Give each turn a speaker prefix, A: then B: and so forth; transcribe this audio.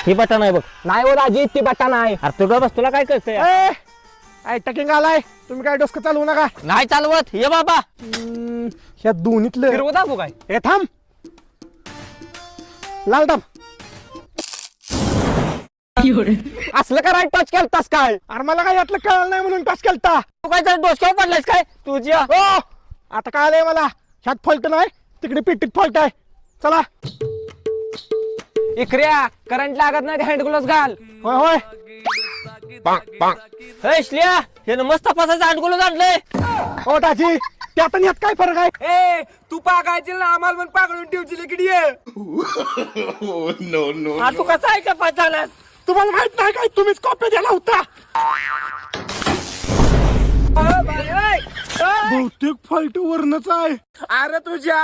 A: ही button आहे बघ.
B: नाही हो दाजी ती बटन आहे.
A: अरे तू बस, तुला काय कळतंय?
B: टकिंग आलाय, तुम्ही काय डोसकं चालवू नका.
A: नाही चालवत, ये बाबा.
B: ह्या दोन्हीतलं
C: फिरवू दाबू काय?
B: हे थांब, लाल दाब. असलं कराय टच केलतास काय? अरे मला काय यातलं कळलं नाही म्हणून टच केलता.
A: तू काय डोसक्यावर पडलायस काय तुझ्या?
B: हो आता काय आलंय मला, ह्यात फॉल्ट नाही तिकडे पेटीत फॉल्ट आहे. चला.
C: इकऱ्या करंट लागत नाही, हँड ग्लोव्स घाल.
B: होय होय.
A: हे श्लिया, हे मस्त तपासायचं अडगुलं आणलंय.
B: हो दाजी, त्यात आणि यात काय फरक आहे?
C: ए तू पागायची ना, आम्हाला पण पागळून ठेवची किती
A: तू कसा आहे तपास झालास?
B: तुम्हाला माहित नाही काय, तुम्हीच कॉपी दिला होता. बहुतेक फॉल्ट वरनच आहे.
C: अरे तुझ्या